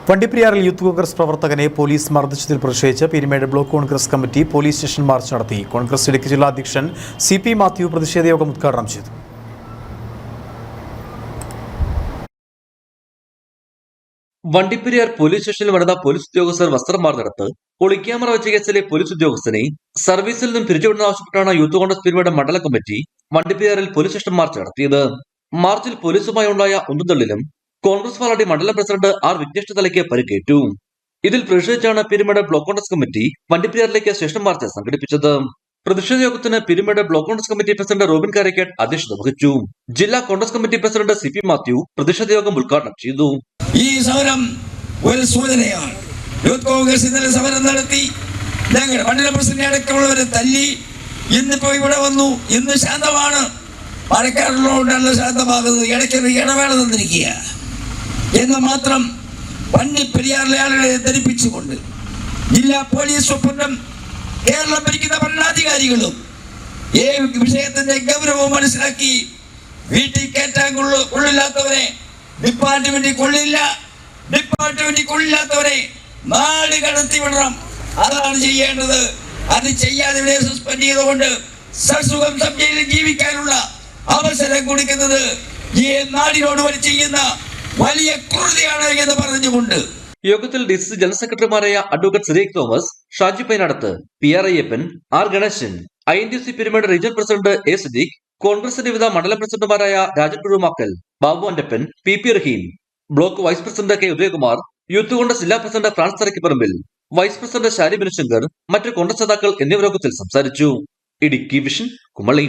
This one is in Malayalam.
വണ്ടിപ്പെരിയാറിൽ യൂത്ത് കോൺഗ്രസ് പ്രവർത്തകനെ പോലീസ് മർദ്ദിച്ചതിൽ പ്രതിഷേധിച്ച് Peermade block Congress committee police station march നടത്തി. കോൺഗ്രസ് ഇടുക്കി ജില്ലാ അധ്യക്ഷൻ CP മാത്യു പ്രതിഷേധ യോഗം ഉദ്ഘാടനം ചെയ്തു. വണ്ടിപ്പെരിയാർ പോലീസ് സ്റ്റേഷനിൽ നടന്ന പോലീസ് ഉദ്യോഗസ്ഥർ വസ്ത്രം മാർന്നെടുത്ത് ഒളിക്യാമറ വെച്ച കേസിലെ പോലീസ് ഉദ്യോഗസ്ഥനെ സർവീസിൽ നിന്നും പിരിച്ചുവിടുന്ന ആവശ്യപ്പെട്ടാണ് യൂത്ത് കോൺഗ്രസ് പീരുമേട് മണ്ഡല കമ്മിറ്റി വണ്ടിപ്പെരിയാറിൽ പോലീസ് സ്റ്റേഷൻ മാർച്ച് നടത്തിയത്. മാർച്ചിൽ പോലീസുമായി ഉണ്ടായ ഉന്തുതള്ളിലും കോൺഗ്രസ് പാർട്ടി മണ്ഡലം പ്രസിഡന്റ് R വിഘ്നേഷ് തലയ്ക്ക് പരിക്കേറ്റു. ഇതിൽ പ്രതിഷേധിച്ചാണ് പീരുമേട് ബ്ലോക്ക് കോൺഗ്രസ് കമ്മിറ്റി വണ്ടിപ്പെരിയാറിലേക്ക് സ്റ്റേഷൻ മാർച്ച് സംഘടിപ്പിച്ചത്. പ്രതിഷേധ യോഗത്തിന് Peermade block Congress committee president Robin Karakkad അധ്യക്ഷത വഹിച്ചു. ജില്ലാ Congress committee president CP Mathew പ്രതിഷേധ യോഗം ഉദ്ഘാടനം ചെയ്തു. ഈ സമരം ഒരു സൂചനയാണ്. യൂത്ത് കോൺഗ്രസ് ഇന്നലെ സമരം നടത്തി, ഞങ്ങൾ മണ്ഡല പ്രസിഡന്റ് അടക്കമുള്ളവരെ തല്ലി. ഇന്നിപ്പോ ഇവിടെ വന്നു, ഇന്ന് ശാന്തമാണ്. മഴക്കാറുള്ളതുകൊണ്ടാണ് ശാന്തമാകുന്നത്. ഇടയ്ക്കൊരു ഇടവേള തന്നിരിക്കുക എന്ന് മാത്രം വണ്ടിപ്പെരിയാറിലെ ആളുകളെ ധരിപ്പിച്ചുകൊണ്ട് ജില്ലാ പോലീസ് സൂപ്രണ്ടും കേരളം ഭരിക്കുന്ന ഭരണാധികാരികളും ഈ വിഷയത്തിന്റെ ഗൗരവം മനസ്സിലാക്കി വീട്ടിൽ കയറ്റാൻ കൊള്ളില്ലാത്തവരെ ഡിപ്പാർട്ട്മെന്റിൽ കൊള്ളില്ലാത്തവരെ നാട് കടത്തി വിടണം. അതാണ് ചെയ്യേണ്ടത്. അത് ചെയ്യാതെ ഇവിടെ സസ്പെൻഡ് ചെയ്തുകൊണ്ട് സസുഖം സഭയിൽ ജീവിക്കാനുള്ള അവസരം കൊടുക്കുന്നത് ഈ നാടിനോട് ചെയ്യുന്ന വലിയ ക്രൂരതയാണ് എന്ന് പറഞ്ഞുകൊണ്ട് യോഗത്തിൽ DCC ജനറൽ സെക്രട്ടറിമാരായ advocate Cyriac Thomas, Shaji Painadath, PR Ayyappan, R Ganeshan, INTC Peermade regional president A Siddique, കോൺഗ്രസിന്റെ വിവിധ മണ്ഡലം പ്രസിഡന്റുമാരായ Rajan Kuzhumakkal, Babu Antappan, PP Rahim, block vice president K Udayakumar, youth Congress ജില്ലാ president Frans Tharakkiparambil, vice president Shari Binushankar, മറ്റു കോൺഗ്രസ് നേതാക്കൾ എന്നിവർ യോഗത്തിൽ സംസാരിച്ചു. ഇടുക്കി വിഷൻ, കുമളി.